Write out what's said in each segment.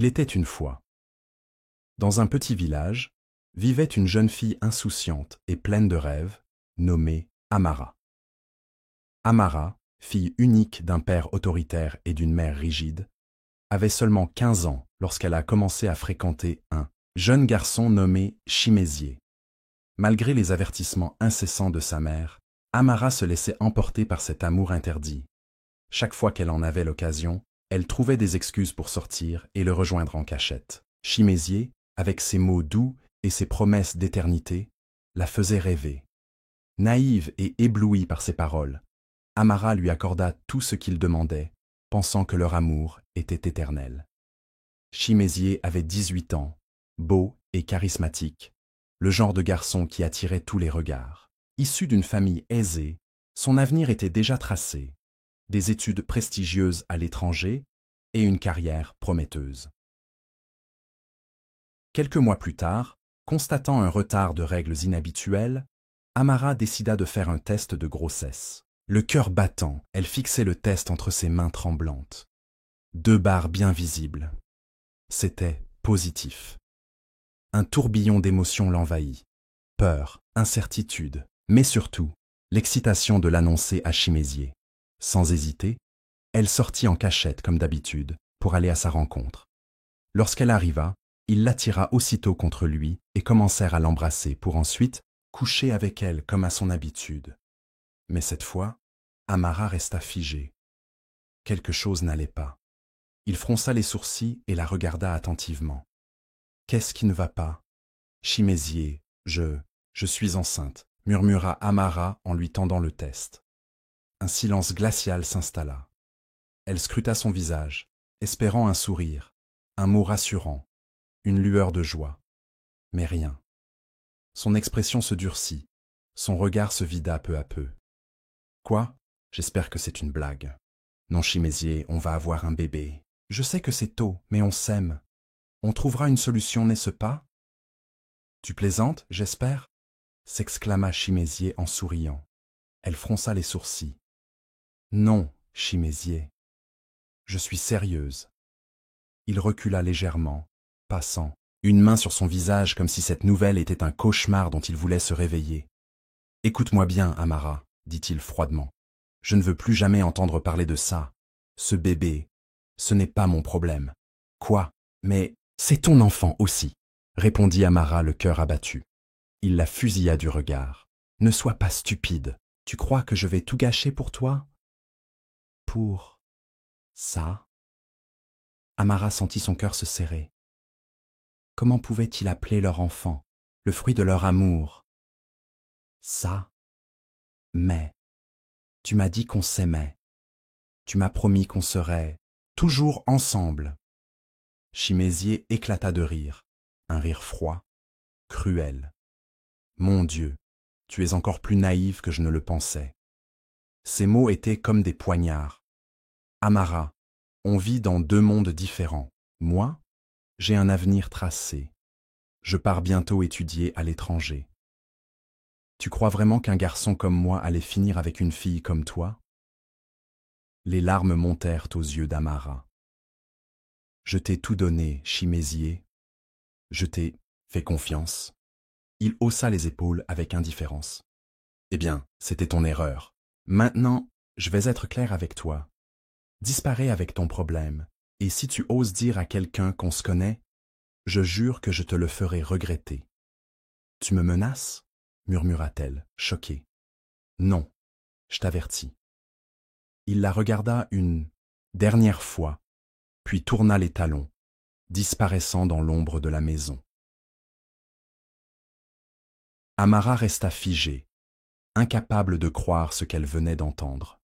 Il était une fois. Dans un petit village, vivait une jeune fille insouciante et pleine de rêves, nommée Amara. Amara, fille unique d'un père autoritaire et d'une mère rigide, avait seulement 15 ans lorsqu'elle a commencé à fréquenter un jeune garçon nommé Chimézié. Malgré les avertissements incessants de sa mère, Amara se laissait emporter par cet amour interdit. Chaque fois qu'elle en avait l'occasion, elle trouvait des excuses pour sortir et le rejoindre en cachette. Chimézié, avec ses mots doux et ses promesses d'éternité, la faisait rêver. Naïve et éblouie par ses paroles, Amara lui accorda tout ce qu'il demandait, pensant que leur amour était éternel. Chimézié avait 18 ans, beau et charismatique, le genre de garçon qui attirait tous les regards. Issu d'une famille aisée, son avenir était déjà tracé, des études prestigieuses à l'étranger et une carrière prometteuse. Quelques mois plus tard, constatant un retard de règles inhabituelles, Amara décida de faire un test de grossesse. Le cœur battant, elle fixait le test entre ses mains tremblantes. 2 barres bien visibles. C'était positif. Un tourbillon d'émotions l'envahit. Peur, incertitude, mais surtout, l'excitation de l'annoncer à Chimézié. Sans hésiter, elle sortit en cachette comme d'habitude pour aller à sa rencontre. Lorsqu'elle arriva, il l'attira aussitôt contre lui et commencèrent à l'embrasser pour ensuite coucher avec elle comme à son habitude. Mais cette fois, Amara resta figée. Quelque chose n'allait pas. Il fronça les sourcils et la regarda attentivement. « Qu'est-ce qui ne va pas ?»« Chimézié, je suis enceinte, » murmura Amara en lui tendant le test. Un silence glacial s'installa. Elle scruta son visage, espérant un sourire, un mot rassurant, une lueur de joie. Mais rien. Son expression se durcit, son regard se vida peu à peu. « Quoi ? J'espère que c'est une blague. »« Non, Chimézié, on va avoir un bébé. Je sais que c'est tôt, mais on s'aime. On trouvera une solution, n'est-ce pas ?»« Tu plaisantes, j'espère ?» s'exclama Chimézié en souriant. Elle fronça les sourcils. « Non, Chimézié. Je suis sérieuse. » Il recula légèrement, passant, une main sur son visage comme si cette nouvelle était un cauchemar dont il voulait se réveiller. « Écoute-moi bien, Amara, » dit-il froidement. « Je ne veux plus jamais entendre parler de ça. Ce bébé, ce n'est pas mon problème. »« Quoi ? Mais c'est ton enfant aussi, » répondit Amara le cœur abattu. Il la fusilla du regard. « Ne sois pas stupide. Tu crois que je vais tout gâcher pour toi ? » « Pour ça ?» Amara sentit son cœur se serrer. Comment pouvaient-ils appeler leur enfant, le fruit de leur amour ? Ça. Mais tu m'as dit qu'on s'aimait. Tu m'as promis qu'on serait toujours ensemble. Chimézié éclata de rire, un rire froid, cruel. Mon Dieu, tu es encore plus naïve que je ne le pensais. Ces mots étaient comme des poignards. Amara, on vit dans 2 mondes différents. Moi, j'ai un avenir tracé. Je pars bientôt étudier à l'étranger. Tu crois vraiment qu'un garçon comme moi allait finir avec une fille comme toi ? Les larmes montèrent aux yeux d'Amara. Je t'ai tout donné, Chimézié. Je t'ai fait confiance. Il haussa les épaules avec indifférence. Eh bien, c'était ton erreur. Maintenant, je vais être clair avec toi. Disparais avec ton problème, et si tu oses dire à quelqu'un qu'on se connaît, je jure que je te le ferai regretter. Tu me menaces ? Murmura-t-elle, choquée. Non, je t'avertis. Il la regarda une dernière fois, puis tourna les talons, disparaissant dans l'ombre de la maison. Amara resta figée, incapable de croire ce qu'elle venait d'entendre.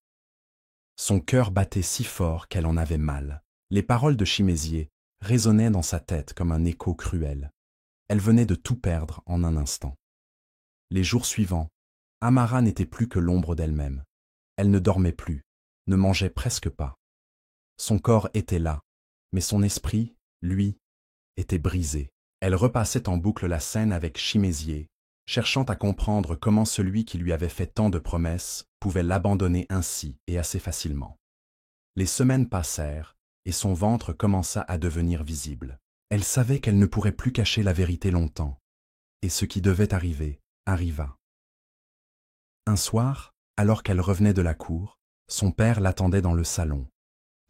Son cœur battait si fort qu'elle en avait mal. Les paroles de Chimézié résonnaient dans sa tête comme un écho cruel. Elle venait de tout perdre en un instant. Les jours suivants, Amara n'était plus que l'ombre d'elle-même. Elle ne dormait plus, ne mangeait presque pas. Son corps était là, mais son esprit, lui, était brisé. Elle repassait en boucle la scène avec Chimézié, cherchant à comprendre comment celui qui lui avait fait tant de promesses pouvait l'abandonner ainsi et assez facilement. Les semaines passèrent, et son ventre commença à devenir visible. Elle savait qu'elle ne pourrait plus cacher la vérité longtemps, et ce qui devait arriver arriva. Un soir, alors qu'elle revenait de la cour, son père l'attendait dans le salon.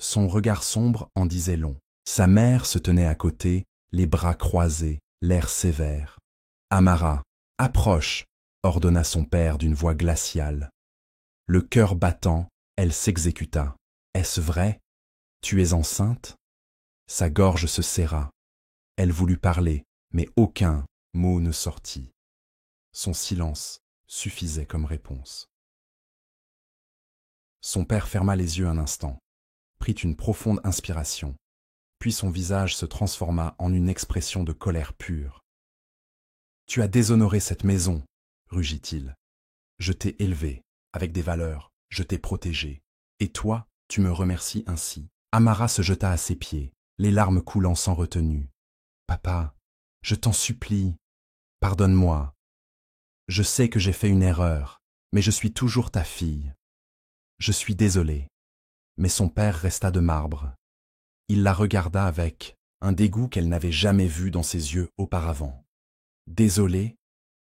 Son regard sombre en disait long. Sa mère se tenait à côté, les bras croisés, l'air sévère. « Amara, approche !» ordonna son père d'une voix glaciale. Le cœur battant, elle s'exécuta. « Est-ce vrai? Tu es enceinte ?» Sa gorge se serra. Elle voulut parler, mais aucun mot ne sortit. Son silence suffisait comme réponse. Son père ferma les yeux un instant, prit une profonde inspiration, puis son visage se transforma en une expression de colère pure. « Tu as déshonoré cette maison, » rugit-il. « Je t'ai élevé, avec des valeurs, je t'ai protégé, et toi, tu me remercies ainsi. » Amara se jeta à ses pieds, les larmes coulant sans retenue. « Papa, je t'en supplie, pardonne-moi. Je sais que j'ai fait une erreur, mais je suis toujours ta fille. Je suis désolé. » Mais son père resta de marbre. Il la regarda avec un dégoût qu'elle n'avait jamais vu dans ses yeux auparavant. « Désolé?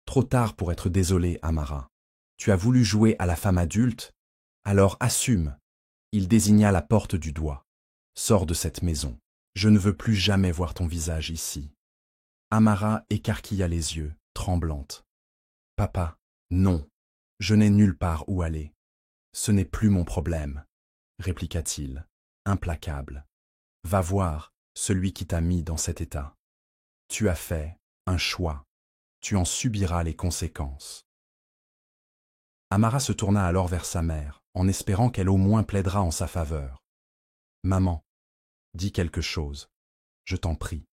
Trop tard pour être désolé, Amara. Tu as voulu jouer à la femme adulte? Alors assume. » Il désigna la porte du doigt. « Sors de cette maison. Je ne veux plus jamais voir ton visage ici. » Amara écarquilla les yeux, tremblante. « Papa, non, je n'ai nulle part où aller. Ce n'est plus mon problème, » répliqua-t-il, implacable. « Va voir celui qui t'a mis dans cet état. Tu as fait un choix. Tu en subiras les conséquences. » Amara se tourna alors vers sa mère, en espérant qu'elle au moins plaidera en sa faveur. « Maman, dis quelque chose, je t'en prie. »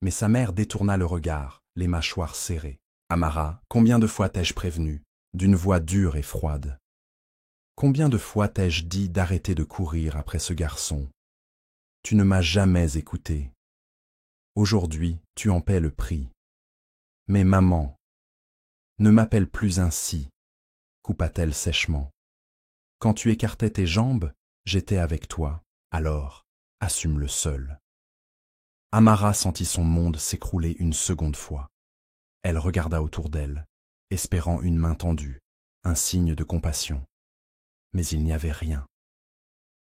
Mais sa mère détourna le regard, les mâchoires serrées. « Amara, combien de fois t'ai-je prévenu, d'une voix dure et froide? Combien de fois t'ai-je dit d'arrêter de courir après ce garçon? Tu ne m'as jamais écouté. Aujourd'hui, tu en paies le prix. Mais maman, ne m'appelle plus ainsi, » coupa-t-elle sèchement. « Quand tu écartais tes jambes, j'étais avec toi, alors assume-le seul. » Amara sentit son monde s'écrouler une seconde fois. Elle regarda autour d'elle, espérant une main tendue, un signe de compassion. Mais il n'y avait rien.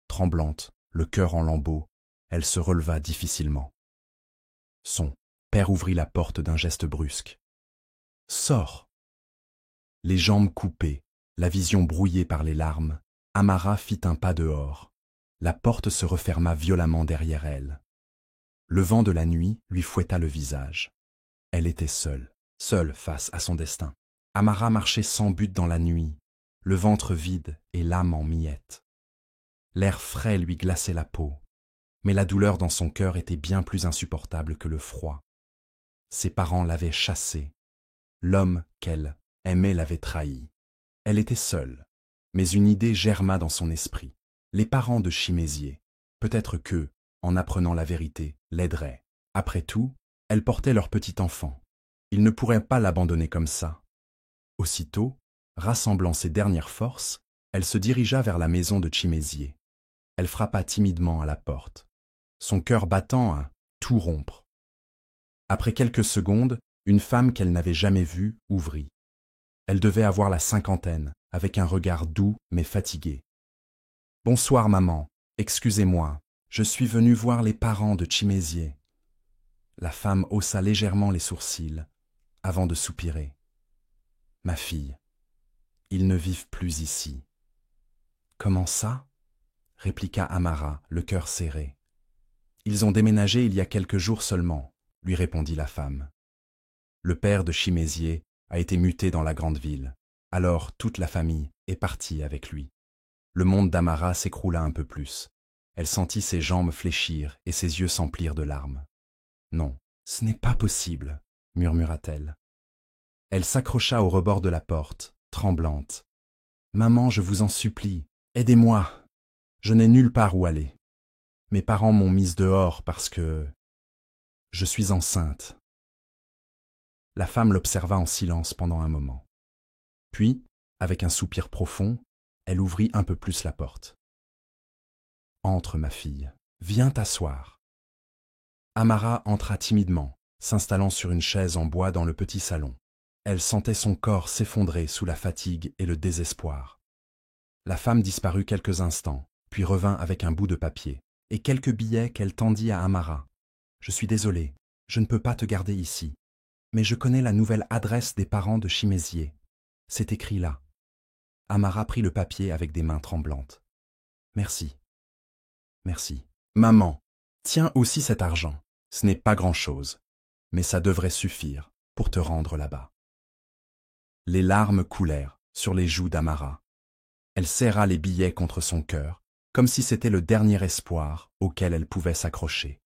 Tremblante, le cœur en lambeaux, elle se releva difficilement. Son père ouvrit la porte d'un geste brusque. « Sors !» Les jambes coupées, la vision brouillée par les larmes, Amara fit un pas dehors. La porte se referma violemment derrière elle. Le vent de la nuit lui fouetta le visage. Elle était seule, seule face à son destin. Amara marchait sans but dans la nuit, le ventre vide et l'âme en miettes. L'air frais lui glaçait la peau, mais la douleur dans son cœur était bien plus insupportable que le froid. Ses parents l'avaient chassée. L'homme qu'elle aimait l'avait trahie. Elle était seule, mais une idée germa dans son esprit. Les parents de Chimézié, peut-être qu'eux, en apprenant la vérité, l'aideraient. Après tout, elle portait leur petit enfant. Ils ne pourraient pas l'abandonner comme ça. Aussitôt, rassemblant ses dernières forces, elle se dirigea vers la maison de Chimézié. Elle frappa timidement à la porte, son cœur battant à tout rompre. Après quelques secondes, une femme qu'elle n'avait jamais vue ouvrit. Elle devait avoir la cinquantaine, avec un regard doux mais fatigué. « Bonsoir maman, excusez-moi, je suis venue voir les parents de Chimézié. » La femme haussa légèrement les sourcils, avant de soupirer. « Ma fille, ils ne vivent plus ici. »« Comment ça ?» répliqua Amara, le cœur serré. « Ils ont déménagé il y a quelques jours seulement, » lui répondit la femme. Le père de Chimézié a été muté dans la grande ville, alors toute la famille est partie avec lui. Le monde d'Amara s'écroula un peu plus. Elle sentit ses jambes fléchir et ses yeux s'emplirent de larmes. « Non, ce n'est pas possible, » murmura-t-elle. Elle s'accrocha au rebord de la porte, tremblante. « Maman, je vous en supplie, aidez-moi. Je n'ai nulle part où aller. Mes parents m'ont mise dehors parce que je suis enceinte. » La femme l'observa en silence pendant un moment. Puis, avec un soupir profond, elle ouvrit un peu plus la porte. Entre, ma fille. Viens t'asseoir. Amara entra timidement, s'installant sur une chaise en bois dans le petit salon. Elle sentait son corps s'effondrer sous la fatigue et le désespoir. La femme disparut quelques instants, puis revint avec un bout de papier et quelques billets qu'elle tendit à Amara. « Je suis désolée, je ne peux pas te garder ici, mais je connais la nouvelle adresse des parents de Chimézier. C'est écrit là. » Amara prit le papier avec des mains tremblantes. « Merci. Merci. Maman, tiens aussi cet argent. Ce n'est pas grand-chose, mais ça devrait suffire pour te rendre là-bas. » Les larmes coulèrent sur les joues d'Amara. Elle serra les billets contre son cœur, comme si c'était le dernier espoir auquel elle pouvait s'accrocher.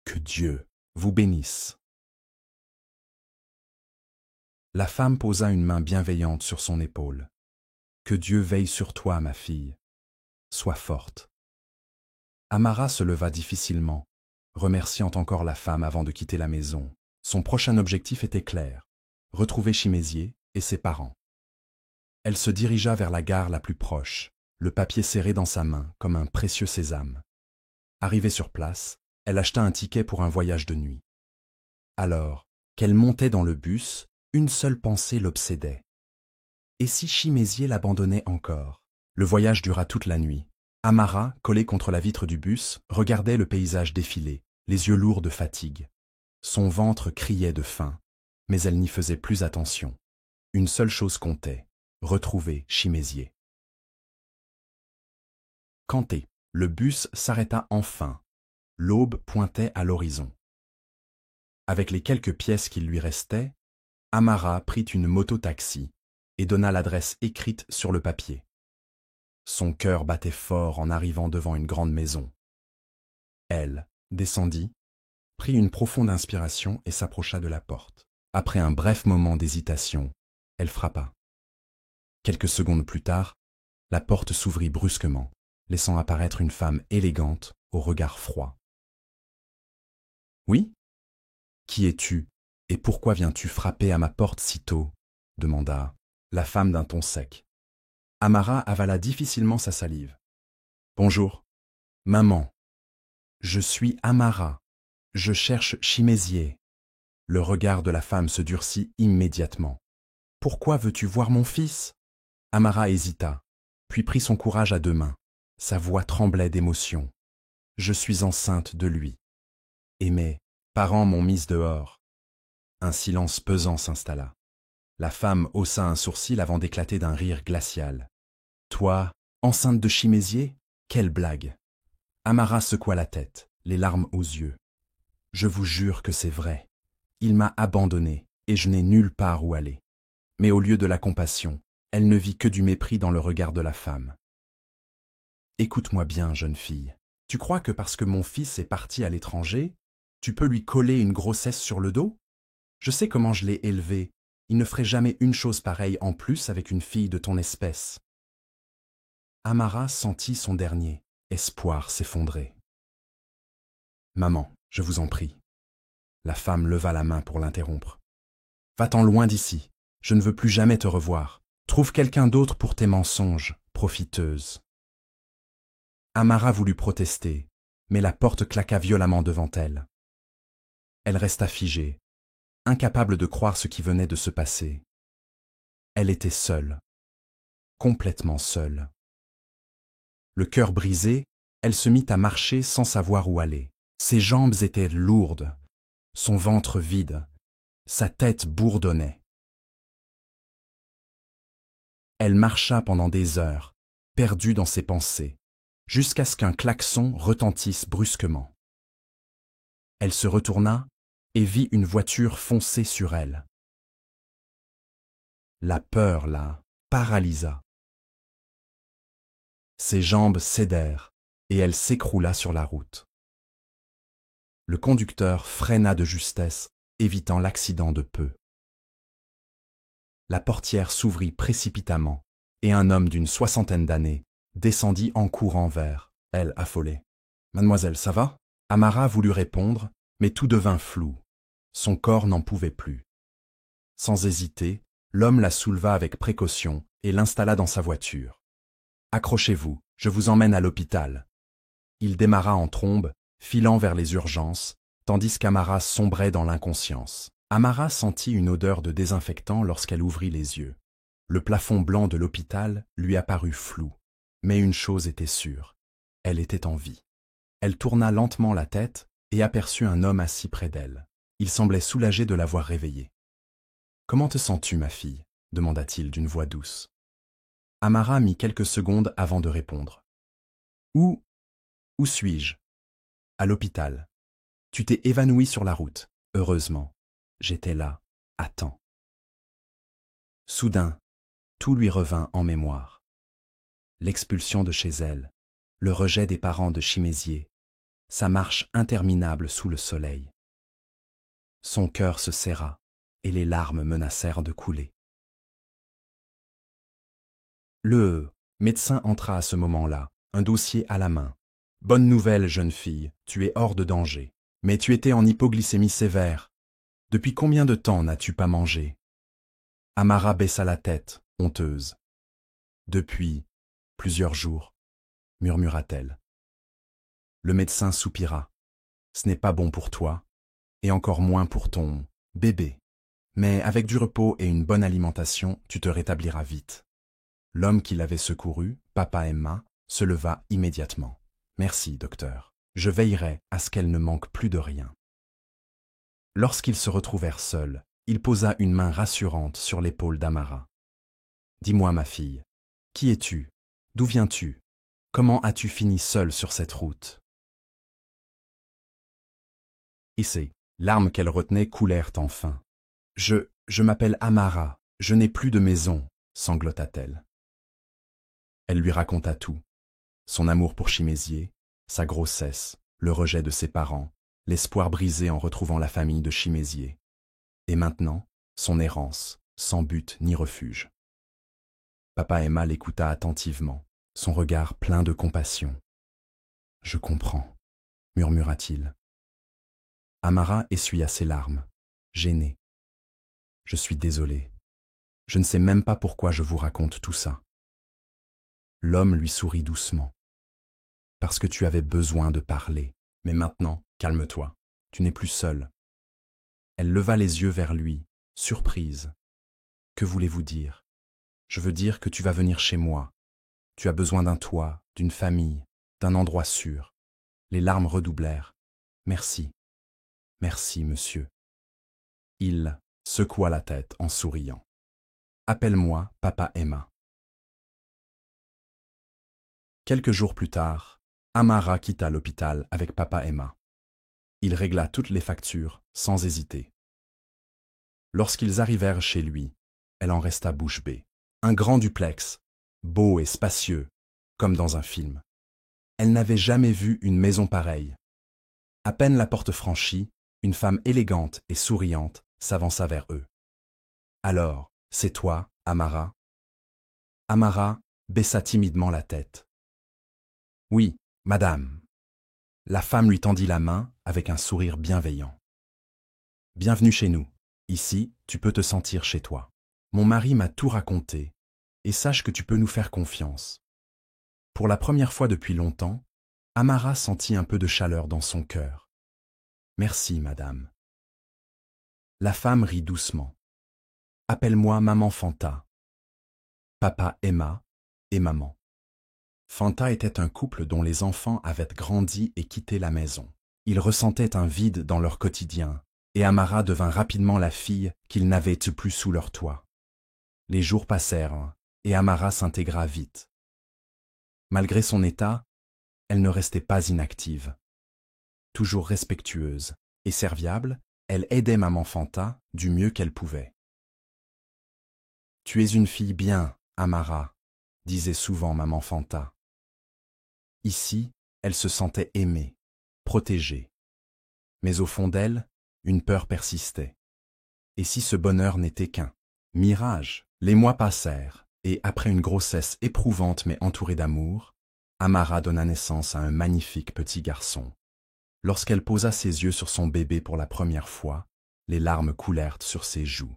Que Dieu vous bénisse. La femme posa une main bienveillante sur son épaule. Que Dieu veille sur toi, ma fille. Sois forte. Amara se leva difficilement, remerciant encore la femme avant de quitter la maison. Son prochain objectif était clair, retrouver Chimézier et ses parents. Elle se dirigea vers la gare la plus proche, le papier serré dans sa main comme un précieux sésame. Arrivée sur place, elle acheta un ticket pour un voyage de nuit. Alors qu'elle montait dans le bus, une seule pensée l'obsédait. Et si Chimézier l'abandonnait encore? Le voyage dura toute la nuit. Amara, collée contre la vitre du bus, regardait le paysage défiler, les yeux lourds de fatigue. Son ventre criait de faim, mais elle n'y faisait plus attention. Une seule chose comptait, retrouver Chimézier. Canté, le bus s'arrêta enfin. L'aube pointait à l'horizon. Avec les quelques pièces qu'il lui restaient, Amara prit une moto-taxi et donna l'adresse écrite sur le papier. Son cœur battait fort en arrivant devant une grande maison. Elle descendit, prit une profonde inspiration et s'approcha de la porte. Après un bref moment d'hésitation, elle frappa. Quelques secondes plus tard, la porte s'ouvrit brusquement, laissant apparaître une femme élégante au regard froid. « Oui ? Qui es-tu et pourquoi viens-tu frapper à ma porte si tôt ?» demanda la femme d'un ton sec. Amara avala difficilement sa salive. « Bonjour. Maman. Je suis Amara. Je cherche Chimézier. » Le regard de la femme se durcit immédiatement. « Pourquoi veux-tu voir mon fils ?» Amara hésita, puis prit son courage à deux mains. Sa voix tremblait d'émotion. « Je suis enceinte de lui. Et mes parents m'ont mise dehors. » Un silence pesant s'installa. La femme haussa un sourcil avant d'éclater d'un rire glacial. « Toi, enceinte de Chimézier? Quelle blague !» Amara secoua la tête, les larmes aux yeux. « Je vous jure que c'est vrai. Il m'a abandonnée et je n'ai nulle part où aller. » Mais au lieu de la compassion, elle ne vit que du mépris dans le regard de la femme. « Écoute-moi bien, jeune fille. Tu crois que parce que mon fils est parti à l'étranger, tu peux lui coller une grossesse sur le dos? Je sais comment je l'ai élevé. Il ne ferait jamais une chose pareille en plus avec une fille de ton espèce. » Amara sentit son dernier espoir s'effondrer. « Maman, je vous en prie. » La femme leva la main pour l'interrompre. « Va-t'en loin d'ici. Je ne veux plus jamais te revoir. Trouve quelqu'un d'autre pour tes mensonges, profiteuse. » Amara voulut protester, mais la porte claqua violemment devant elle. Elle resta figée, incapable de croire ce qui venait de se passer. Elle était seule, complètement seule. Le cœur brisé, elle se mit à marcher sans savoir où aller. Ses jambes étaient lourdes, son ventre vide, sa tête bourdonnait. Elle marcha pendant des heures, perdue dans ses pensées, jusqu'à ce qu'un klaxon retentisse brusquement. Elle se retourna et vit une voiture foncer sur elle. La peur la paralysa. Ses jambes cédèrent et elle s'écroula sur la route. Le conducteur freina de justesse, évitant l'accident de peu. La portière s'ouvrit précipitamment et un homme d'une soixantaine d'années descendit en courant vers elle, affolée. « Mademoiselle, ça va ?» Amara voulut répondre, mais tout devint flou. Son corps n'en pouvait plus. Sans hésiter, l'homme la souleva avec précaution et l'installa dans sa voiture. « Accrochez-vous, je vous emmène à l'hôpital. » Il démarra en trombe, filant vers les urgences, tandis qu'Amara sombrait dans l'inconscience. Amara sentit une odeur de désinfectant lorsqu'elle ouvrit les yeux. Le plafond blanc de l'hôpital lui apparut flou. Mais une chose était sûre, elle était en vie. Elle tourna lentement la tête et aperçut un homme assis près d'elle. Il semblait soulagé de l'avoir réveillée. « Comment te sens-tu, ma fille » demanda-t-il d'une voix douce. Amara mit quelques secondes avant de répondre. « Où suis-je ?»« À l'hôpital. Tu t'es évanouie sur la route. Heureusement, j'étais là, à temps. » Soudain, tout lui revint en mémoire. L'expulsion de chez elle, le rejet des parents de Chimézier, sa marche interminable sous le soleil. Son cœur se serra et les larmes menacèrent de couler. Le médecin entra à ce moment-là, un dossier à la main. « Bonne nouvelle, jeune fille, tu es hors de danger. Mais tu étais en hypoglycémie sévère. Depuis combien de temps n'as-tu pas mangé ?» Amara baissa la tête, honteuse. « Depuis plusieurs jours, » murmura-t-elle. Le médecin soupira. « Ce n'est pas bon pour toi, et encore moins pour ton bébé. Mais avec du repos et une bonne alimentation, tu te rétabliras vite. » L'homme qui l'avait secouru, Papa Emma, se leva immédiatement. « Merci, docteur. Je veillerai à ce qu'elle ne manque plus de rien. » Lorsqu'ils se retrouvèrent seuls, il posa une main rassurante sur l'épaule d'Amara. « Dis-moi, ma fille, qui es-tu? D'où viens-tu? Comment as-tu fini seule sur cette route ?» Et ses larmes qu'elle retenait coulèrent enfin. « Je m'appelle Amara, je n'ai plus de maison, » sanglota-t-elle. Elle lui raconta tout. Son amour pour Chimézier, sa grossesse, le rejet de ses parents, l'espoir brisé en retrouvant la famille de Chimézier. Et maintenant, son errance, sans but ni refuge. Papa Emma l'écouta attentivement, son regard plein de compassion. « Je comprends, » murmura-t-il. Amara essuya ses larmes, gênée. « Je suis désolé. Je ne sais même pas pourquoi je vous raconte tout ça. » L'homme lui sourit doucement. « Parce que tu avais besoin de parler. Mais maintenant, calme-toi. Tu n'es plus seule. » Elle leva les yeux vers lui, surprise. « Que voulez-vous dire ? Je veux dire que tu vas venir chez moi. Tu as besoin d'un toit, d'une famille, d'un endroit sûr. » Les larmes redoublèrent. « Merci. Merci, monsieur. » Il secoua la tête en souriant. « Appelle-moi Papa Emma. » Quelques jours plus tard, Amara quitta l'hôpital avec Papa Emma. Il régla toutes les factures, sans hésiter. Lorsqu'ils arrivèrent chez lui, elle en resta bouche bée. Un grand duplex, beau et spacieux, comme dans un film. Elle n'avait jamais vu une maison pareille. À peine la porte franchie, une femme élégante et souriante s'avança vers eux. « Alors, c'est toi, Amara ?» Amara baissa timidement la tête. « Oui, madame. » La femme lui tendit la main avec un sourire bienveillant. « Bienvenue chez nous. Ici, tu peux te sentir chez toi. Mon mari m'a tout raconté, et sache que tu peux nous faire confiance. » Pour la première fois depuis longtemps, Amara sentit un peu de chaleur dans son cœur. « Merci, madame. » La femme rit doucement. « Appelle-moi maman Fanta. » Papa Emma et maman. Fanta était un couple dont les enfants avaient grandi et quitté la maison. Ils ressentaient un vide dans leur quotidien, et Amara devint rapidement la fille qu'ils n'avaient plus sous leur toit. Les jours passèrent, et Amara s'intégra vite. Malgré son état, elle ne restait pas inactive. Toujours respectueuse et serviable, elle aidait maman Fanta du mieux qu'elle pouvait. « Tu es une fille bien, Amara », disait souvent maman Fanta. Ici, elle se sentait aimée, protégée. Mais au fond d'elle, une peur persistait. Et si ce bonheur n'était qu'un mirage? Les mois passèrent, et après une grossesse éprouvante mais entourée d'amour, Amara donna naissance à un magnifique petit garçon. Lorsqu'elle posa ses yeux sur son bébé pour la première fois, les larmes coulèrent sur ses joues.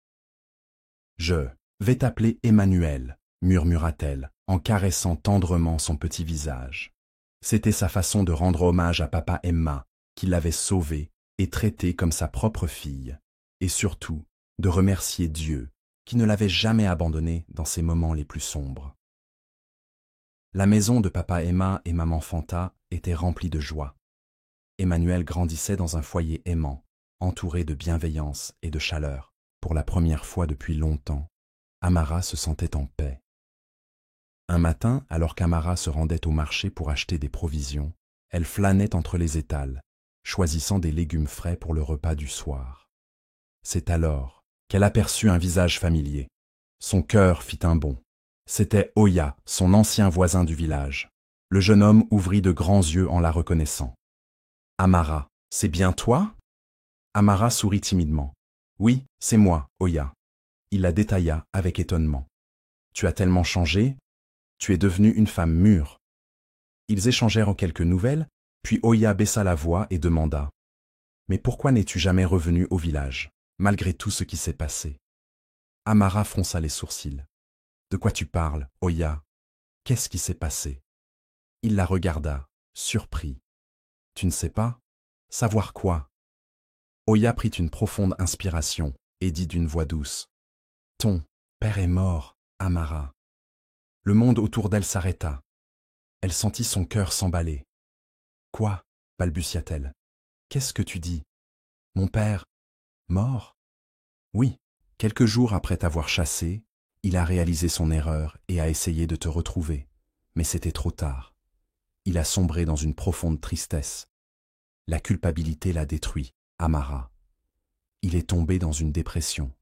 « Je vais t'appeler Emmanuel, » murmura-t-elle en caressant tendrement son petit visage. C'était sa façon de rendre hommage à papa Emma, qui l'avait sauvée et traitée comme sa propre fille, et surtout de remercier Dieu, qui ne l'avait jamais abandonnée dans ses moments les plus sombres. La maison de papa Emma et maman Fanta était remplie de joie. Emmanuel grandissait dans un foyer aimant, entouré de bienveillance et de chaleur. Pour la première fois depuis longtemps, Amara se sentait en paix. Un matin, alors qu'Amara se rendait au marché pour acheter des provisions, elle flânait entre les étals, choisissant des légumes frais pour le repas du soir. C'est alors qu'elle aperçut un visage familier. Son cœur fit un bond. C'était Oya, son ancien voisin du village. Le jeune homme ouvrit de grands yeux en la reconnaissant. « Amara, c'est bien toi ?» Amara sourit timidement. « Oui, c'est moi, Oya. » Il la détailla avec étonnement. « Tu as tellement changé. Tu es devenue une femme mûre. » Ils échangèrent quelques nouvelles, puis Oya baissa la voix et demanda « Mais pourquoi n'es-tu jamais revenue au village, malgré tout ce qui s'est passé ?» Amara fronça les sourcils. « De quoi tu parles, Oya? Qu'est-ce qui s'est passé ?» Il la regarda, surpris. « Tu ne sais pas? Savoir quoi ?» Oya prit une profonde inspiration et dit d'une voix douce « Ton père est mort, Amara. » Le monde autour d'elle s'arrêta. Elle sentit son cœur s'emballer. « Quoi ?» balbutia-t-elle. « Qu'est-ce que tu dis? Mon père, mort? » Oui, quelques jours après t'avoir chassé, il a réalisé son erreur et a essayé de te retrouver. Mais c'était trop tard. Il a sombré dans une profonde tristesse. La culpabilité l'a détruit, Amara. Il est tombé dans une dépression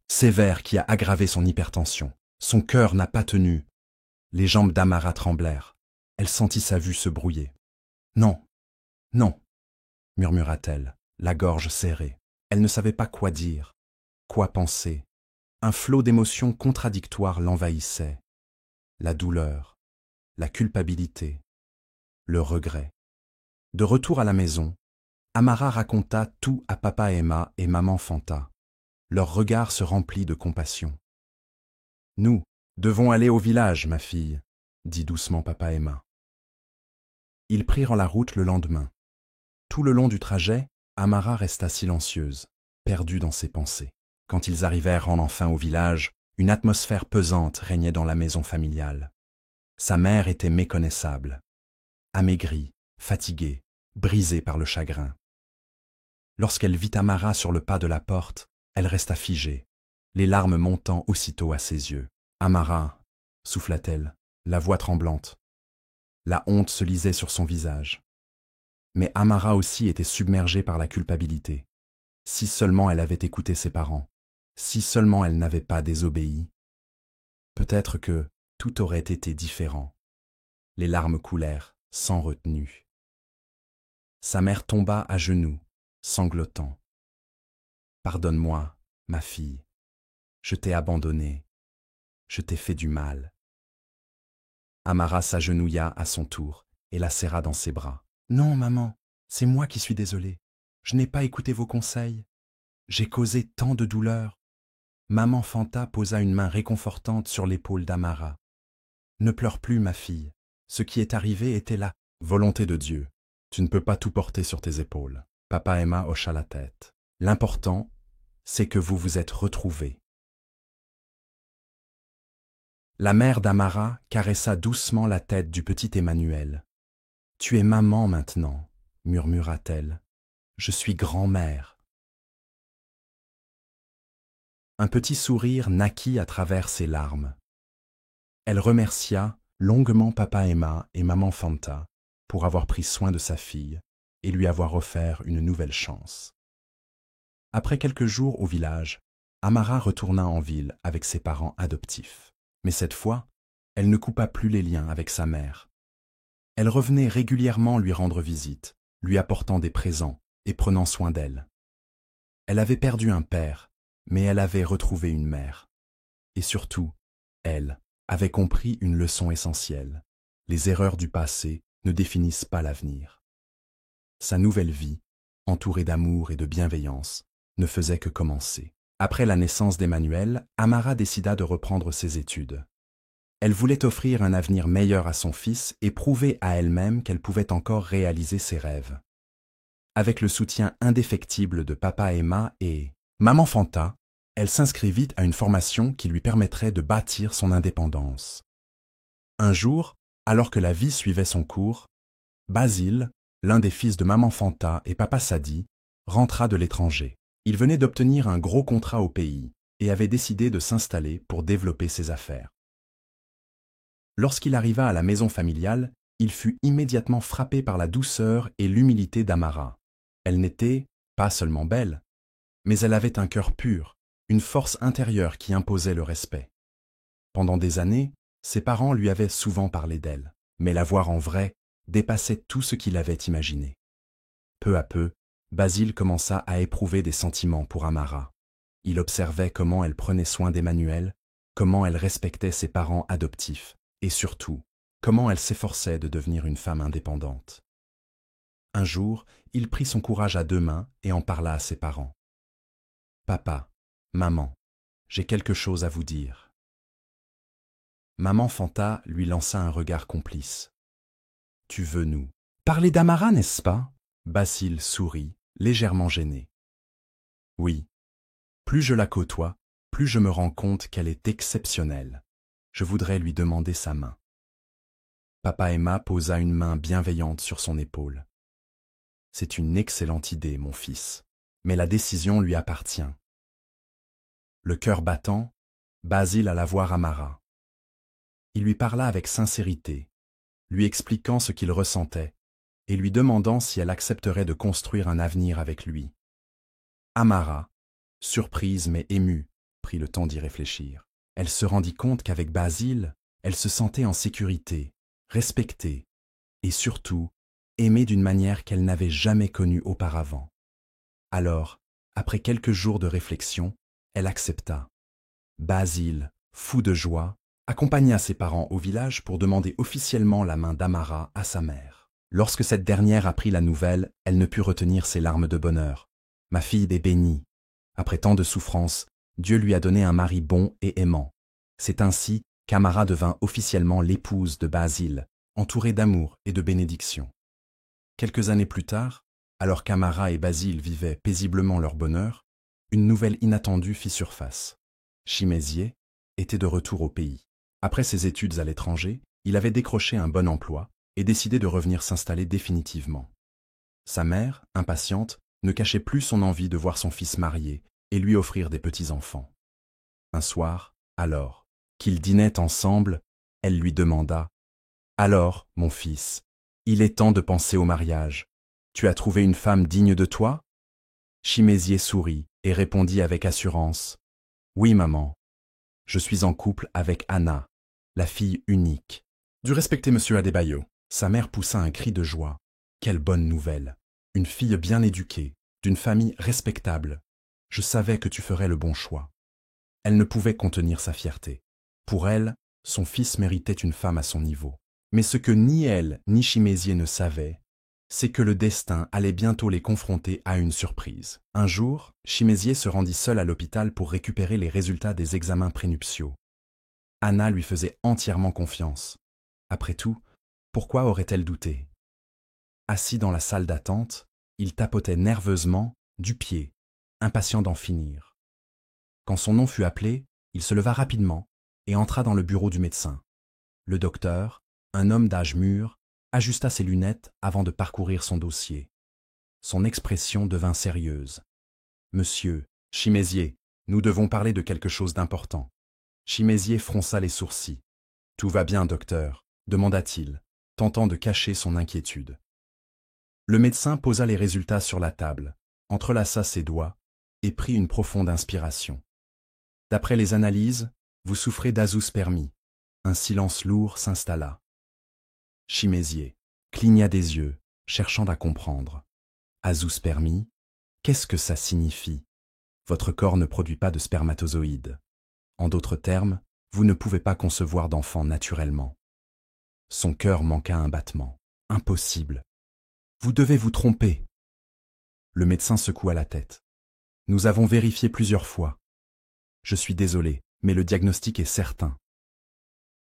sévère qui a aggravé son hypertension. Son cœur n'a pas tenu. Les jambes d'Amara tremblèrent. Elle sentit sa vue se brouiller. « Non, non !» murmura-t-elle, la gorge serrée. Elle ne savait pas quoi dire, quoi penser. Un flot d'émotions contradictoires l'envahissait. La douleur, la culpabilité, le regret. De retour à la maison, Amara raconta tout à papa Emma et maman Fanta. Leur regard se remplit de compassion. « Nous devons aller au village, ma fille, » dit doucement papa Emma. Ils prirent la route le lendemain. Tout le long du trajet, Amara resta silencieuse, perdue dans ses pensées. Quand ils arrivèrent enfin au village, une atmosphère pesante régnait dans la maison familiale. Sa mère était méconnaissable, amaigrie, fatiguée, brisée par le chagrin. Lorsqu'elle vit Amara sur le pas de la porte, elle resta figée, les larmes montant aussitôt à ses yeux. « Amara » souffla-t-elle, la voix tremblante. La honte se lisait sur son visage. Mais Amara aussi était submergée par la culpabilité. Si seulement elle avait écouté ses parents, si seulement elle n'avait pas désobéi, peut-être que tout aurait été différent. Les larmes coulèrent, sans retenue. Sa mère tomba à genoux, sanglotant. « Pardonne-moi, ma fille. Je t'ai abandonnée. Je t'ai fait du mal. » Amara s'agenouilla à son tour et la serra dans ses bras. « Non, maman, c'est moi qui suis désolée. Je n'ai pas écouté vos conseils. J'ai causé tant de douleur. » Maman Fanta posa une main réconfortante sur l'épaule d'Amara. « Ne pleure plus, ma fille. Ce qui est arrivé était la volonté de Dieu. Tu ne peux pas tout porter sur tes épaules. » Papa Emma hocha la tête. « L'important, c'est que vous vous êtes retrouvés. » La mère d'Amara caressa doucement la tête du petit Emmanuel. « Tu es maman maintenant, » murmura-t-elle. « Je suis grand-mère. » Un petit sourire naquit à travers ses larmes. Elle remercia longuement papa Emma et maman Fanta pour avoir pris soin de sa fille et lui avoir offert une nouvelle chance. Après quelques jours au village, Amara retourna en ville avec ses parents adoptifs. Mais cette fois, elle ne coupa plus les liens avec sa mère. Elle revenait régulièrement lui rendre visite, lui apportant des présents et prenant soin d'elle. Elle avait perdu un père, mais elle avait retrouvé une mère. Et surtout, elle avait compris une leçon essentielle. Les erreurs du passé ne définissent pas l'avenir. Sa nouvelle vie, entourée d'amour et de bienveillance, ne faisait que commencer. Après la naissance d'Emmanuel, Amara décida de reprendre ses études. Elle voulait offrir un avenir meilleur à son fils et prouver à elle-même qu'elle pouvait encore réaliser ses rêves. Avec le soutien indéfectible de papa Emma et maman Fanta, elle s'inscrivit à une formation qui lui permettrait de bâtir son indépendance. Un jour, alors que la vie suivait son cours, Basile, l'un des fils de maman Fanta et papa Sadi, rentra de l'étranger. Il venait d'obtenir un gros contrat au pays et avait décidé de s'installer pour développer ses affaires. Lorsqu'il arriva à la maison familiale, il fut immédiatement frappé par la douceur et l'humilité d'Amara. Elle n'était pas seulement belle, mais elle avait un cœur pur, une force intérieure qui imposait le respect. Pendant des années, ses parents lui avaient souvent parlé d'elle, mais la voir en vrai dépassait tout ce qu'il avait imaginé. Peu à peu, Basile commença à éprouver des sentiments pour Amara. Il observait comment elle prenait soin d'Emmanuel, comment elle respectait ses parents adoptifs, et surtout, comment elle s'efforçait de devenir une femme indépendante. Un jour, il prit son courage à deux mains et en parla à ses parents. « Papa, maman, j'ai quelque chose à vous dire. » Maman Fanta lui lança un regard complice. « Tu veux nous parler d'Amara, n'est-ce pas ?» Basile sourit, légèrement gêné. « Oui. Plus je la côtoie, plus je me rends compte qu'elle est exceptionnelle. Je voudrais lui demander sa main. » Papa Emma posa une main bienveillante sur son épaule. « C'est une excellente idée, mon fils, mais la décision lui appartient. » Le cœur battant, Basile alla voir Amara. Il lui parla avec sincérité, lui expliquant ce qu'il ressentait et lui demandant si elle accepterait de construire un avenir avec lui. Amara, surprise mais émue, prit le temps d'y réfléchir. Elle se rendit compte qu'avec Basile, elle se sentait en sécurité, respectée et surtout aimée d'une manière qu'elle n'avait jamais connue auparavant. Alors, après quelques jours de réflexion, elle accepta. Basile, fou de joie, accompagna ses parents au village pour demander officiellement la main d'Amara à sa mère. Lorsque cette dernière apprit la nouvelle, elle ne put retenir ses larmes de bonheur. « Ma fille est bénie. Après tant de souffrances, Dieu lui a donné un mari bon et aimant. » C'est ainsi qu'Amara devint officiellement l'épouse de Basile, entourée d'amour et de bénédictions. Quelques années plus tard, alors qu'Amara et Basile vivaient paisiblement leur bonheur, une nouvelle inattendue fit surface. Chimézié était de retour au pays. Après ses études à l'étranger, il avait décroché un bon emploi et décidé de revenir s'installer définitivement. Sa mère, impatiente, ne cachait plus son envie de voir son fils marié et lui offrir des petits-enfants. Un soir, alors, qu'ils dînaient ensemble, elle lui demanda « Alors, mon fils, il est temps de penser au mariage. Tu as trouvé une femme digne de toi ?» Chimézié sourit et répondit avec assurance « Oui, maman. Je suis en couple avec Anna, la fille unique. » Du respecté monsieur Adebayo. Sa mère poussa un cri de joie. Quelle bonne nouvelle! Une fille bien éduquée, d'une famille respectable. Je savais que tu ferais le bon choix. Elle ne pouvait contenir sa fierté. Pour elle, son fils méritait une femme à son niveau. Mais ce que ni elle ni Chimézié ne savaient, c'est que le destin allait bientôt les confronter à une surprise. Un jour, Chimézié se rendit seul à l'hôpital pour récupérer les résultats des examens prénuptiaux. Anna lui faisait entièrement confiance. Après tout, pourquoi aurait-elle douté? Assis dans la salle d'attente, il tapotait nerveusement du pied, impatient d'en finir. Quand son nom fut appelé, il se leva rapidement et entra dans le bureau du médecin. Le docteur, un homme d'âge mûr, ajusta ses lunettes avant de parcourir son dossier. Son expression devint sérieuse. « Monsieur, Chimézié, nous devons parler de quelque chose d'important. » Chimézié fronça les sourcils. « Tout va bien, docteur ?» demanda-t-il, tentant de cacher son inquiétude. Le médecin posa les résultats sur la table, entrelaça ses doigts et prit une profonde inspiration. « D'après les analyses, vous souffrez d'azoospermie. » Un silence lourd s'installa. Chimézié cligna des yeux, cherchant à comprendre. « Azoospermie, qu'est-ce que ça signifie? Votre corps ne produit pas de spermatozoïdes. En d'autres termes, vous ne pouvez pas concevoir d'enfant naturellement. » Son cœur manqua un battement. « Impossible. Vous devez vous tromper. » Le médecin secoua la tête. « Nous avons vérifié plusieurs fois. Je suis désolé, mais le diagnostic est certain.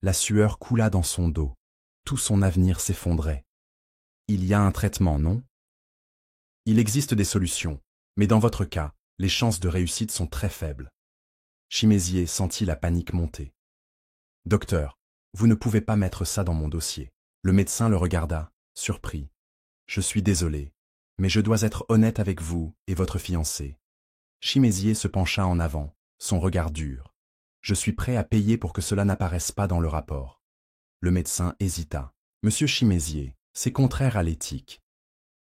La sueur coula dans son dos. Tout son avenir s'effondrait. Il y a un traitement, non? Il existe des solutions, mais dans votre cas, les chances de réussite sont très faibles. Chimézier sentit la panique monter. Docteur, vous ne pouvez pas mettre ça dans mon dossier. Le médecin le regarda, surpris. Je suis désolé, mais je dois être honnête avec vous et votre fiancé. Chimézier se pencha en avant, son regard dur. Je suis prêt à payer pour que cela n'apparaisse pas dans le rapport. Le médecin hésita. Monsieur Chimézier, c'est contraire à l'éthique.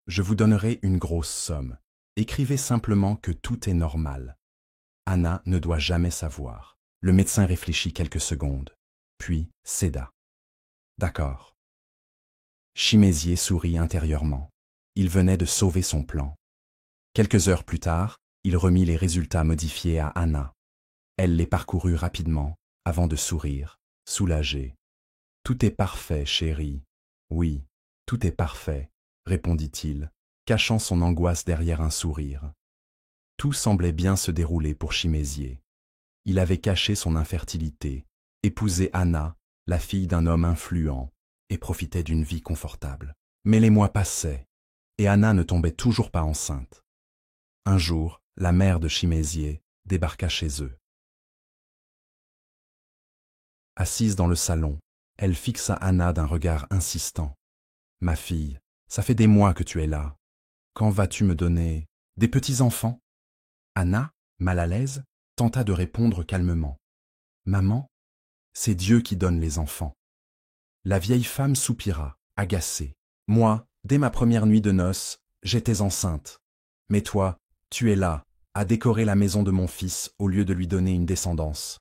Je vous donnerai une grosse somme. Écrivez simplement que tout est normal. Anna ne doit jamais savoir. Le médecin réfléchit quelques secondes, puis céda. D'accord. Chimézier sourit intérieurement. Il venait de sauver son plan. Quelques heures plus tard, il remit les résultats modifiés à Anna. Elle les parcourut rapidement, avant de sourire, soulagée. « Tout est parfait, chérie. »« Oui, tout est parfait, » répondit-il, cachant son angoisse derrière un sourire. Tout semblait bien se dérouler pour Chimézier. Il avait caché son infertilité, épousé Anna, la fille d'un homme influent, et profitait d'une vie confortable. Mais les mois passaient, et Anna ne tombait toujours pas enceinte. Un jour, la mère de Chimézier débarqua chez eux. Assise dans le salon, elle fixa Anna d'un regard insistant. « Ma fille, ça fait des mois que tu es là. Quand vas-tu me donner des petits-enfants » Anna, mal à l'aise, tenta de répondre calmement. « Maman, c'est Dieu qui donne les enfants. » La vieille femme soupira, agacée. « Moi, dès ma première nuit de noces, j'étais enceinte. Mais toi, tu es là, à décorer la maison de mon fils au lieu de lui donner une descendance. »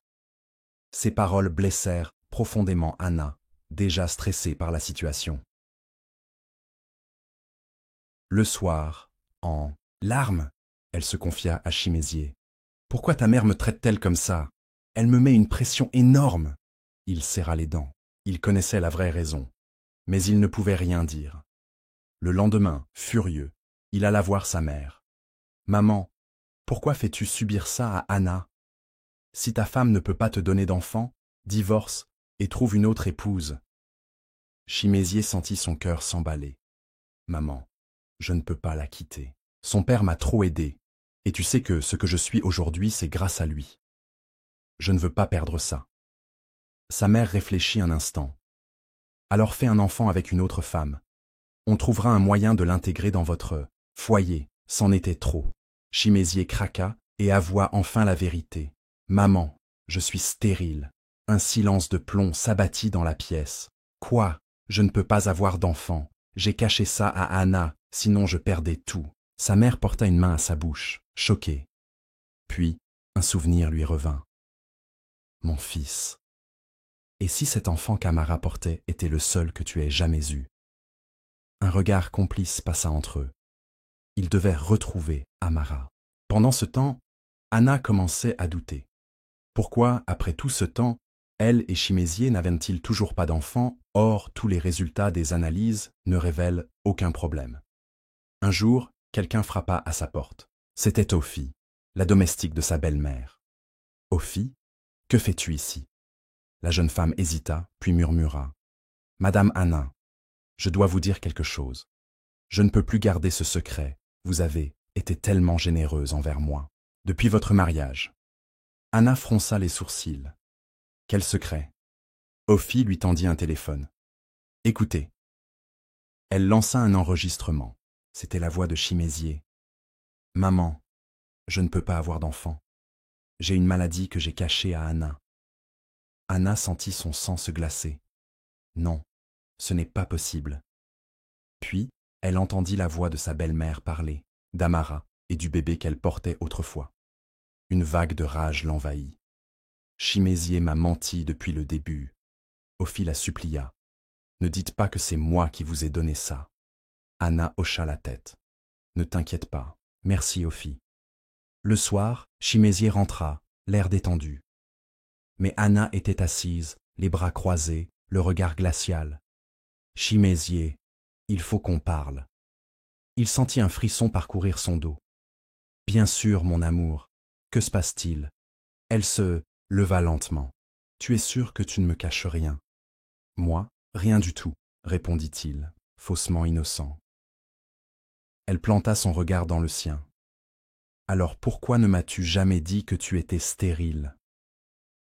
Ces paroles blessèrent profondément Anna, déjà stressée par la situation. Le soir, en larmes, elle se confia à Chimézier. « Pourquoi ta mère me traite-t-elle comme ça? Elle me met une pression énorme. » Il serra les dents. Il connaissait la vraie raison, mais il ne pouvait rien dire. Le lendemain, furieux, il alla voir sa mère. « Maman, pourquoi fais-tu subir ça à Anna? Si ta femme ne peut pas te donner d'enfant, divorce et trouve une autre épouse. » Chimézier sentit son cœur s'emballer. « Maman, je ne peux pas la quitter. Son père m'a trop aidé, et tu sais que ce que je suis aujourd'hui, c'est grâce à lui. Je ne veux pas perdre ça. » Sa mère réfléchit un instant. « Alors fais un enfant avec une autre femme. On trouvera un moyen de l'intégrer dans votre foyer. » C'en était trop. Chimézier craqua et avoua enfin la vérité. « Maman, je suis stérile. » Un silence de plomb s'abattit dans la pièce. « Quoi? Je ne peux pas avoir d'enfant. J'ai caché ça à Anna, sinon je perdais tout. » Sa mère porta une main à sa bouche, choquée. Puis, un souvenir lui revint. « Mon fils. Et si cet enfant qu'Amara portait était le seul que tu aies jamais eu ?» Un regard complice passa entre eux. Ils devaient retrouver Amara. Pendant ce temps, Anna commençait à douter. Pourquoi, après tout ce temps, elle et Chimézier n'avaient-ils toujours pas d'enfant? Or, tous les résultats des analyses ne révèlent aucun problème. Un jour, quelqu'un frappa à sa porte. C'était Ophi, la domestique de sa belle-mère. « Ophi, que fais-tu ici ?» La jeune femme hésita, puis murmura. « Madame Anna, je dois vous dire quelque chose. Je ne peux plus garder ce secret. Vous avez été tellement généreuse envers moi. Depuis votre mariage. » Anna fronça les sourcils. « Quel secret ?» Ophi lui tendit un téléphone. « Écoutez. » Elle lança un enregistrement. C'était la voix de Chimézier. « Maman, je ne peux pas avoir d'enfant. J'ai une maladie que j'ai cachée à Anna. » Anna sentit son sang se glacer. « Non, ce n'est pas possible. » Puis, elle entendit la voix de sa belle-mère parler, d'Amara et du bébé qu'elle portait autrefois. Une vague de rage l'envahit. « Chimézier m'a menti depuis le début. » Ophi la supplia. « Ne dites pas que c'est moi qui vous ai donné ça. » Anna hocha la tête. « Ne t'inquiète pas. Merci, Ophi. » Le soir, Chimézier rentra, l'air détendu. Mais Anna était assise, les bras croisés, le regard glacial. « Chimézier, il faut qu'on parle. » Il sentit un frisson parcourir son dos. « Bien sûr, mon amour. Que se passe-t-il » Elle se leva lentement. « Tu es sûr que tu ne me caches rien ? Moi, rien du tout, répondit-il, faussement innocent. Elle planta son regard dans le sien. Alors pourquoi ne m'as-tu jamais dit que tu étais stérile?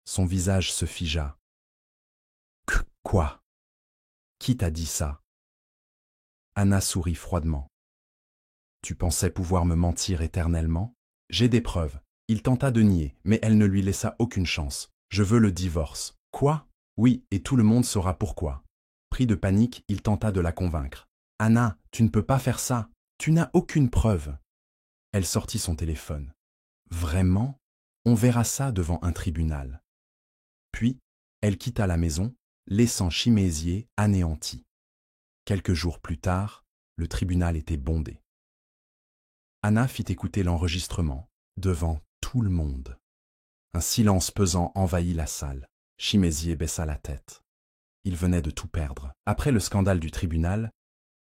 Son visage se figea. Quoi? Qui t'a dit ça? Anna sourit froidement. Tu pensais pouvoir me mentir éternellement? J'ai des preuves. Il tenta de nier, mais elle ne lui laissa aucune chance. Je veux le divorce. Quoi? Oui, et tout le monde saura pourquoi. Pris de panique, il tenta de la convaincre. Anna, tu ne peux pas faire ça. Tu n'as aucune preuve. Elle sortit son téléphone. Vraiment? On verra ça devant un tribunal. Puis, elle quitta la maison, laissant Chimézier anéanti. Quelques jours plus tard, le tribunal était bondé. Anna fit écouter l'enregistrement, devant tout le monde. Un silence pesant envahit la salle. Chimézier baissa la tête. Il venait de tout perdre. Après le scandale du tribunal,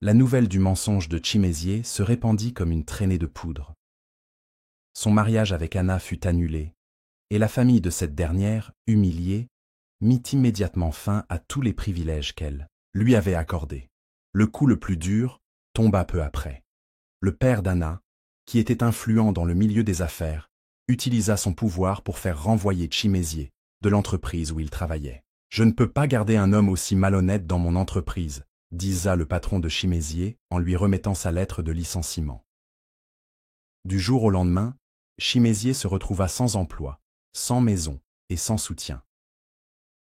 la nouvelle du mensonge de Chimézier se répandit comme une traînée de poudre. Son mariage avec Anna fut annulé, et la famille de cette dernière, humiliée, mit immédiatement fin à tous les privilèges qu'elle lui avait accordés. Le coup le plus dur tomba peu après. Le père d'Anna, qui était influent dans le milieu des affaires, utilisa son pouvoir pour faire renvoyer Chimézier de l'entreprise où il travaillait. « Je ne peux pas garder un homme aussi malhonnête dans mon entreprise », disa le patron de Chimézier en lui remettant sa lettre de licenciement. Du jour au lendemain, Chimézier se retrouva sans emploi, sans maison et sans soutien.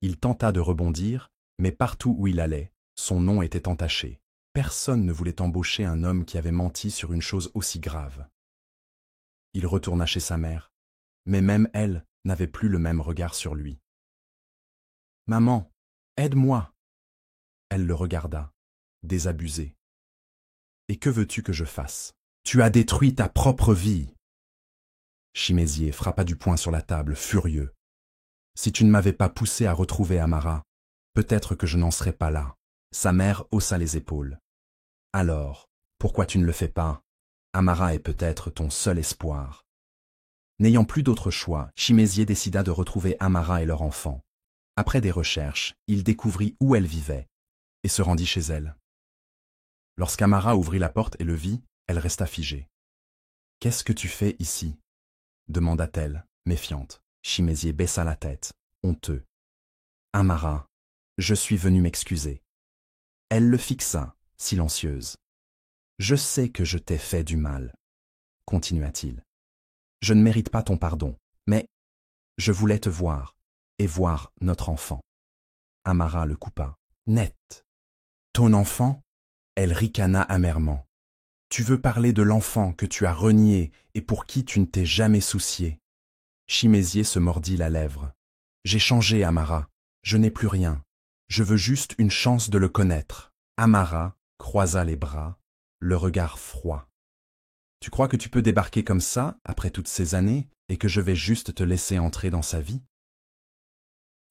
Il tenta de rebondir, mais partout où il allait, son nom était entaché. Personne ne voulait embaucher un homme qui avait menti sur une chose aussi grave. Il retourna chez sa mère, mais même elle n'avait plus le même regard sur lui. « Maman, aide-moi !» Elle le regarda, désabusée. « Et que veux-tu que je fasse? Tu as détruit ta propre vie !» Chimézier frappa du poing sur la table, furieux. « Si tu ne m'avais pas poussé à retrouver Amara, peut-être que je n'en serais pas là. » Sa mère haussa les épaules. « Alors, pourquoi tu ne le fais pas? Amara est peut-être ton seul espoir. » N'ayant plus d'autre choix, Chimézier décida de retrouver Amara et leur enfant. Après des recherches, il découvrit où elle vivait et se rendit chez elle. Lorsqu'Amara ouvrit la porte et le vit, elle resta figée. « Qu'est-ce que tu fais ici ?» demanda-t-elle, méfiante. Chimézier baissa la tête, honteux. « Amara, je suis venue m'excuser. » Elle le fixa, silencieuse. « Je sais que je t'ai fait du mal, » continua-t-il. « Je ne mérite pas ton pardon, mais je voulais te voir et voir notre enfant. » Amara le coupa, net. « Ton enfant ?» Elle ricana amèrement. « Tu veux parler de l'enfant que tu as renié et pour qui tu ne t'es jamais soucié. » Chimézier se mordit la lèvre. « J'ai changé, Amara. Je n'ai plus rien. Je veux juste une chance de le connaître. » Amara croisa les bras, le regard froid. « Tu crois que tu peux débarquer comme ça, après toutes ces années, et que je vais juste te laisser entrer dans sa vie ?»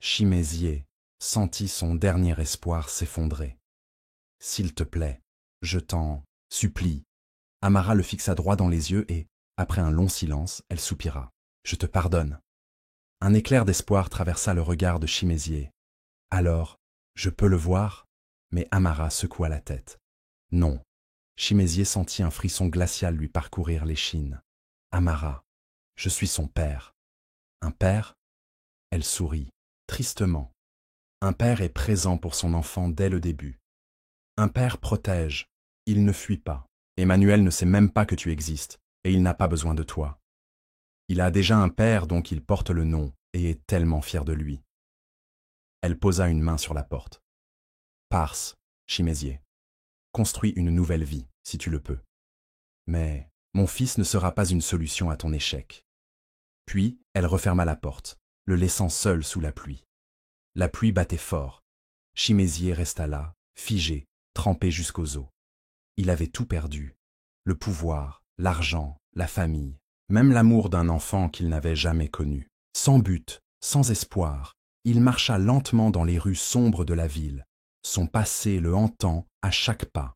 Chimézier sentit son dernier espoir s'effondrer. « S'il te plaît, je t'en supplie. » Amara le fixa droit dans les yeux et, après un long silence, elle soupira. « Je te pardonne. » Un éclair d'espoir traversa le regard de Chimézier. « Alors, je peux le voir ?» Mais Amara secoua la tête. « Non. » Chimézier sentit un frisson glacial lui parcourir l'échine. « Amara, je suis son père. » « Un père ?» Elle sourit, tristement. « Un père est présent pour son enfant dès le début. Un père protège, il ne fuit pas. Emmanuel ne sait même pas que tu existes, et il n'a pas besoin de toi. Il a déjà un père dont il porte le nom et est tellement fier de lui. » Elle posa une main sur la porte. « Pars, Chimézier. Construis une nouvelle vie, si tu le peux. Mais mon fils ne sera pas une solution à ton échec. » Puis elle referma la porte, le laissant seul sous la pluie. La pluie battait fort. Chimézier resta là, figé, trempé jusqu'aux os. Il avait tout perdu. Le pouvoir, l'argent, la famille, même l'amour d'un enfant qu'il n'avait jamais connu. Sans but, sans espoir, il marcha lentement dans les rues sombres de la ville, son passé le hantant à chaque pas.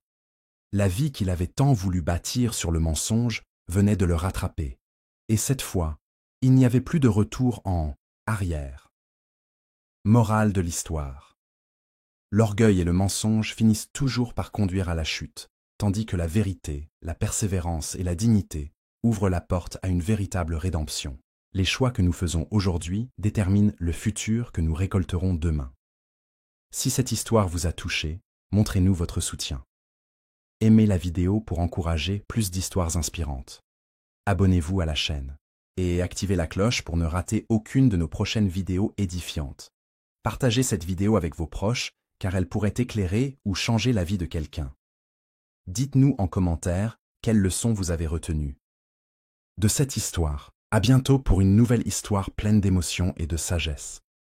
La vie qu'il avait tant voulu bâtir sur le mensonge venait de le rattraper. Et cette fois, il n'y avait plus de retour en arrière. Morale de l'histoire. L'orgueil et le mensonge finissent toujours par conduire à la chute, tandis que la vérité, la persévérance et la dignité ouvrent la porte à une véritable rédemption. Les choix que nous faisons aujourd'hui déterminent le futur que nous récolterons demain. Si cette histoire vous a touché, montrez-nous votre soutien. Aimez la vidéo pour encourager plus d'histoires inspirantes. Abonnez-vous à la chaîne et activez la cloche pour ne rater aucune de nos prochaines vidéos édifiantes. Partagez cette vidéo avec vos proches car elle pourrait éclairer ou changer la vie de quelqu'un. Dites-nous en commentaire quelles leçons vous avez retenues de cette histoire. À bientôt pour une nouvelle histoire pleine d'émotions et de sagesse.